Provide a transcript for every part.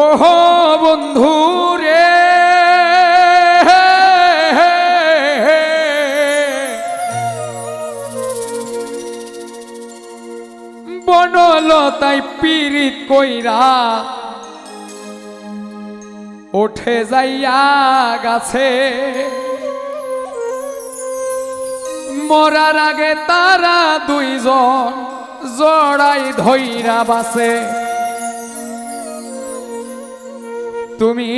ওহো বন্ধু রে বনলতায় পীড়িত কইরা ওঠে যাইয়া গাছে মরার আগে তারা দুইজন জড়াই ধইরা বাসে। তুমি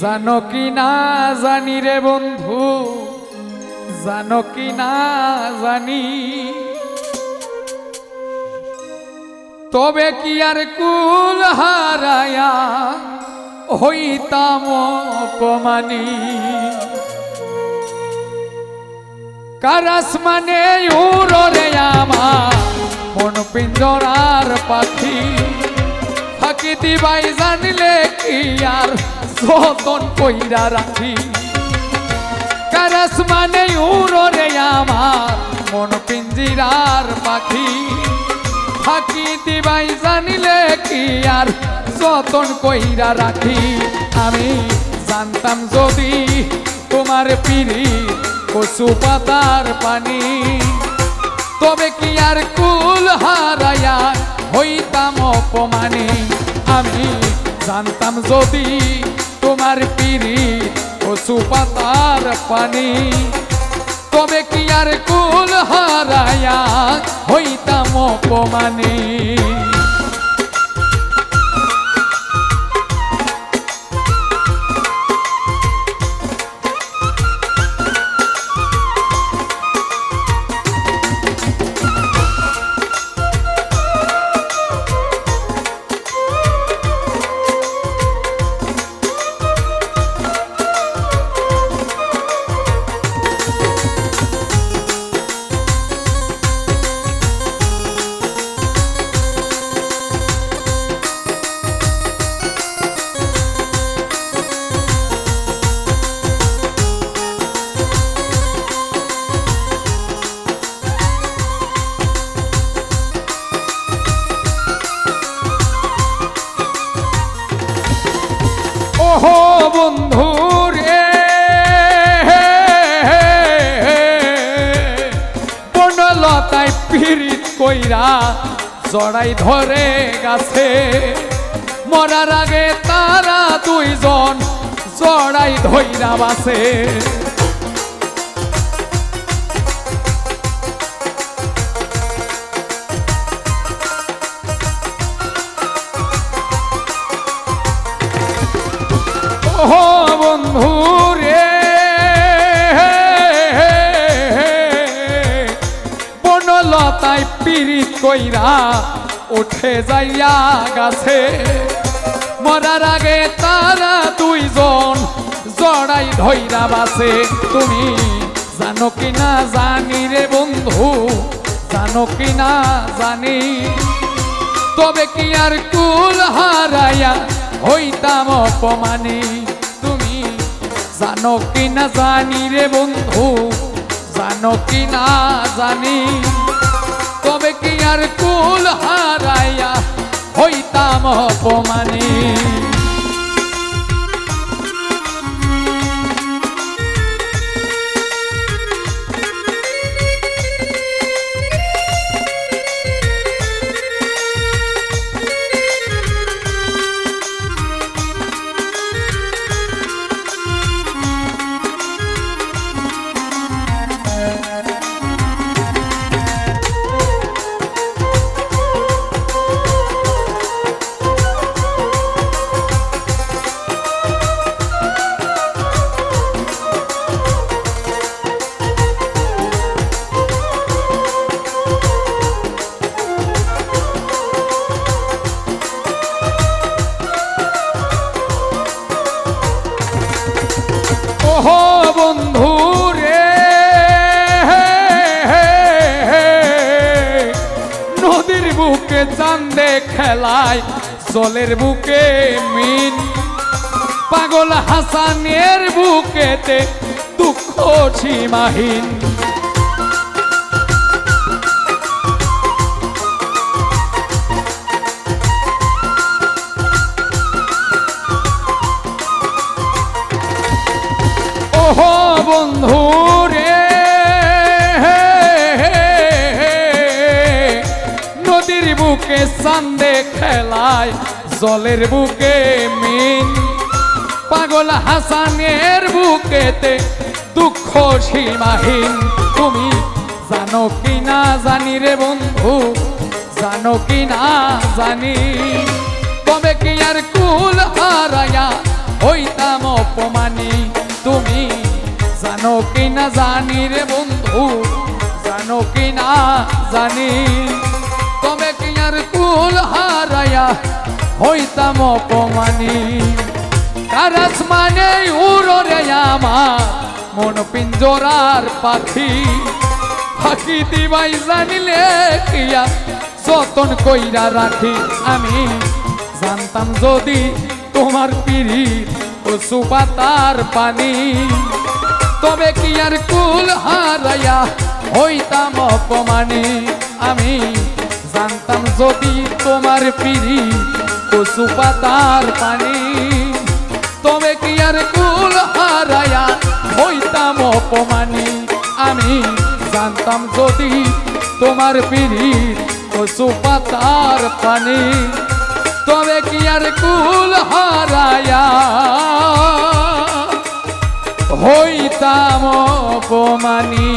জানো কি না জানি রে বন্ধু, জানো কি না জানি, তবে কি আর কুল হারায়া হইতাম অপমানী। কারাস মানে উড়রে আমার মন পিঞ্জরার পাখি, ফাঁকি দিবাই জানিলে কি আর যতন কইরা রাখি। কারাস মানে উড়রে আমার মন পিঞ্জিরার পাখি, ফাঁকি দিবাই জানিলে কি আর যতন কইরা রাখি। আমি জানতাম যদি তোমার পিড়ি কচু পাতার পানি, তবে কি আর কুল হারায়া হইতাম অপমানী। আমি জানতাম যদি তোমার পিড়ি কচু পাতার পানি, তবে কি আর কুল হারায়া হইতাম অপমানী। ওহো বন্ধু রে বনলতায় পীড়িত কইরা জড়াই ধরে গাছে, মরার আগে তারা দুইজন জড়াই ধইরা বাসে। ওহো বন্ধু রে বনলতায় পীড়িত কইরা উঠে যাইয়া গাছে, মরার আগে তারা দুইজন জড়াই ধইরা বাসে। তুমি জানো কি না জানি রে বন্ধু, জানো কি না জানি, তবে কি আর কুল হারায়া হইতাম অপমানী। তুমি জানো কি না জানি রে বন্ধু, জানো কি না জানি, তবে কি আর কুল হারাইয়া হইতাম অপমানী। ওহো বন্ধু রে নদীর বুকে চান্দে খেলায় জলের বুকে মিন, পাগল হাসানের বুকেতে দুঃখ সীমাহীন। বুকে চান্দে খেলায় জলের বুকে মিন পাগল হাসানের বুকেতে দুঃখ সীমাহীন তুমি জানো কি না জানি রে বন্ধু জানো কি না জানি তবে কি আর কুল হারায়া হইতাম অপমানি তুমি জানো কি না জানি রে বন্ধু জানো কি না জানি তবে কি আর কুল হারায়া হইতাম অপমানি কারাস মানে উড়রে আমার মন পিঞ্জরার পাখি ফাঁকি দিবাই জানিলে কিয়া যতন কইরা রাখি আমি জানতাম যদি তোমার পিড়ি কচু পাতার পানি তবে কি আর কুল হারাইয়া হইতাম অপমানি আমি জানতাম যদি তোমার পিড়ি কচু পাতার পানি তবে কি আর কুল হারাইয়া হইতাম অপমানি আমি জানতাম যদি তোমার পিড়ি কচু পাতার পানি তবে কি আর কুল হারাইয়া হইতাম অপমানি।